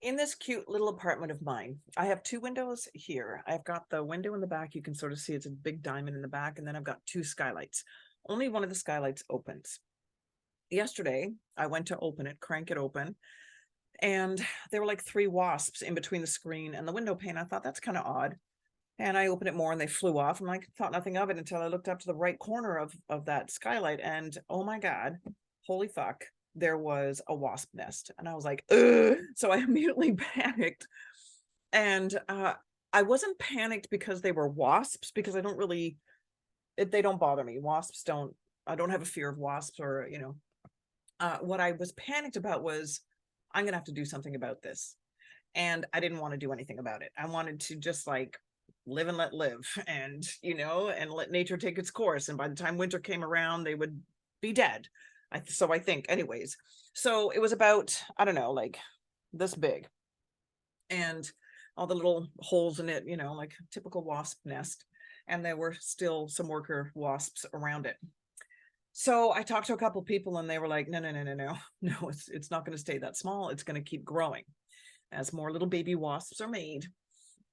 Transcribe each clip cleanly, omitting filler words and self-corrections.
In this cute little apartment of mine, I have two windows here. I've got the window in the back. You can sort of see it's a big diamond in the back. And then I've got two skylights. Only one of the skylights opens. Yesterday, I went to open it, crank it open, and there were like three wasps in between the screen and the window pane. I thought that's kind of odd. And I opened it more and they flew off. And I thought nothing of it until I looked up to the right corner of that skylight. And oh my God, holy fuck, there was a wasp nest. And I was like, ugh. So I immediately panicked. And I wasn't panicked because they were wasps, because I don't really, they don't bother me. Wasps don't, I don't have a fear of wasps or, what I was panicked about was I'm going to have to do something about this. And I didn't want to do anything about it. I wanted to just like live and let live and let nature take its course. And by the time winter came around, they would be dead. So I think anyways. So it was about, I don't know, like this big and all the little holes in it, like typical wasp nest. And there were still some worker wasps around it. So I talked to a couple people and they were like, no, no, no, no, no, no, it's not going to stay that small. It's going to keep growing as more little baby wasps are made.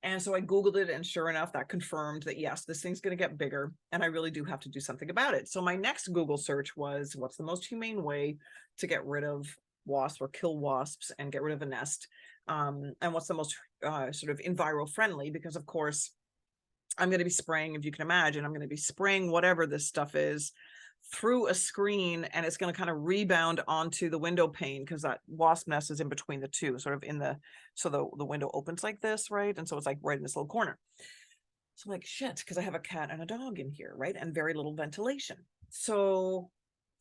And so I Googled it, and sure enough, that confirmed that, yes, this thing's going to get bigger and I really do have to do something about it. So my next Google search was, what's the most humane way to get rid of wasps or kill wasps and get rid of a nest? And what's the most sort of enviro friendly? Because of course, I'm going to be spraying, if you can imagine, I'm going to be spraying whatever this stuff is through a screen, and it's going to kind of rebound onto the window pane because that wasp nest is in between the two, sort of in the, so the window opens like this, right? And so it's like right in this little corner. So I'm like, shit, because I have a cat and a dog in here, right? And very little ventilation. So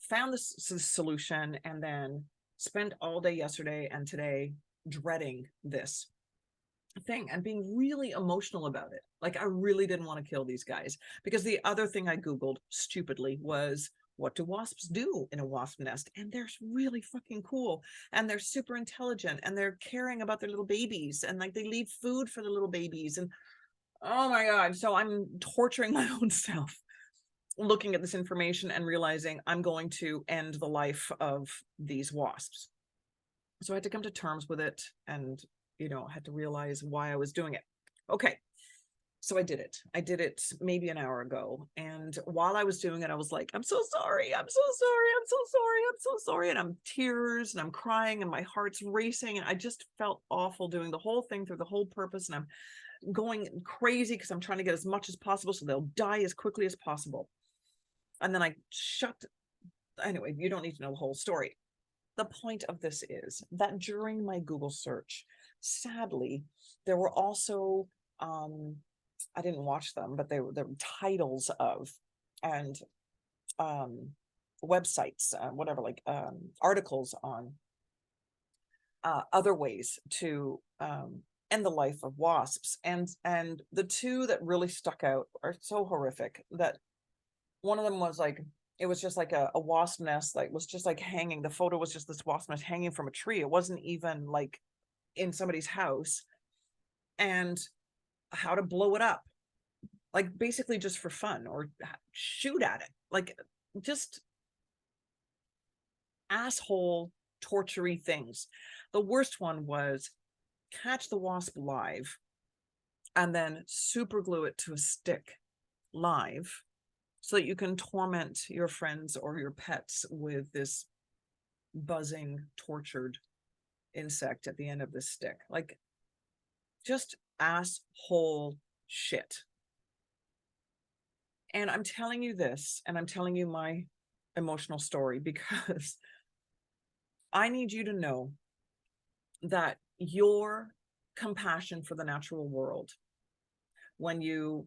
found this solution and then spent all day yesterday and today dreading this thing and being really emotional about it. Like I really didn't want to kill these guys, because the other thing I Googled stupidly was, what do wasps do in a wasp nest? And they're really fucking cool. And they're super intelligent and they're caring about their little babies. And like they leave food for the little babies. And oh my God. So I'm torturing my own self looking at this information and realizing I'm going to end the life of these wasps. So I had to come to terms with it and had to realize why I was doing it. Okay. So I did it. I did it maybe an hour ago. And while I was doing it, I was like, I'm so sorry. I'm so sorry. I'm so sorry. I'm so sorry. And I'm tears and I'm crying and my heart's racing. And I just felt awful doing the whole thing through the whole purpose. And I'm going crazy because I'm trying to get as much as possible so they'll die as quickly as possible. And then anyway, you don't need to know the whole story. The point of this is that during my Google search, sadly, there were also, I didn't watch them, but there were titles of, and websites, whatever, like articles on other ways to end the life of wasps. And the two that really stuck out are so horrific that one of them was like, it was just like a wasp nest, like was just like hanging. The photo was just this wasp nest hanging from a tree. It wasn't even like in somebody's house, and how to blow it up, like basically just for fun or shoot at it. Like just asshole tortury things. The worst one was catch the wasp live and then super glue it to a stick live so that you can torment your friends or your pets with this buzzing, tortured insect at the end of the stick. Like just asshole shit. And I'm telling you this, and I'm telling you my emotional story because I need you to know that your compassion for the natural world, when you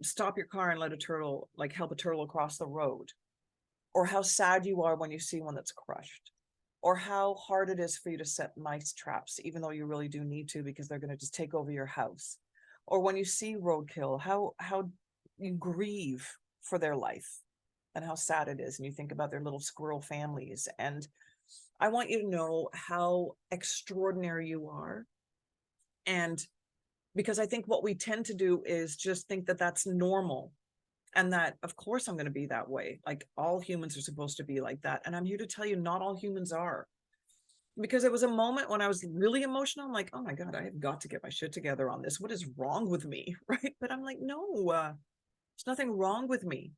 stop your car and let a turtle, like help a turtle across the road, or how sad you are when you see one that's crushed, or how hard it is for you to set mice traps, even though you really do need to, because they're going to just take over your house, or when you see roadkill, how you grieve for their life and how sad it is, and you think about their little squirrel families. And I want you to know how extraordinary you are. And because I think what we tend to do is just think that that's normal, and that of course I'm going to be that way, like all humans are supposed to be like that. And I'm here to tell you, not all humans are. because it was a moment when I was really emotional. I'm like, oh my God, I have got to get my shit together on this. What is wrong with me? Right. But I'm like, no, there's nothing wrong with me.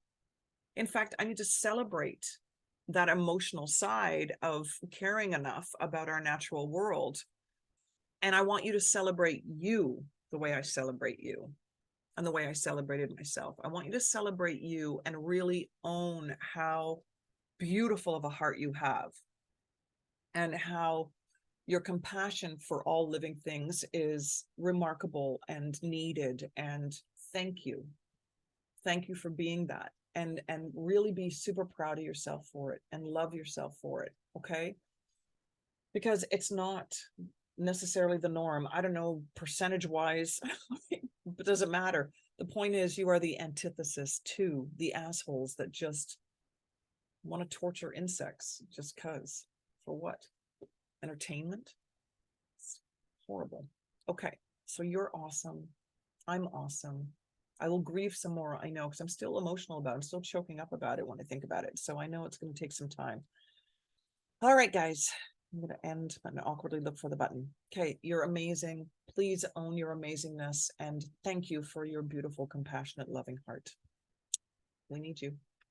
In fact, I need to celebrate that emotional side of caring enough about our natural world. And I want you to celebrate you the way I celebrate you and the way I celebrated myself. I want you to celebrate you and really own how beautiful of a heart you have and how your compassion for all living things is remarkable and needed. And thank you. Thank you for being that. And really be super proud of yourself for it and love yourself for it. Okay. Because it's not necessarily the norm. I don't know, percentage wise, it doesn't matter. The point is, you are the antithesis to the assholes that just want to torture insects just because. For what? Entertainment? It's horrible. Okay, so you're awesome. I'm awesome. I will grieve some more, I know, because I'm still emotional about it. I'm still choking up about it when I think about it. So I know it's going to take some time. All right, guys. I'm going to end and awkwardly look for the button. Okay, you're amazing. Please own your amazingness. And thank you for your beautiful, compassionate, loving heart. We need you.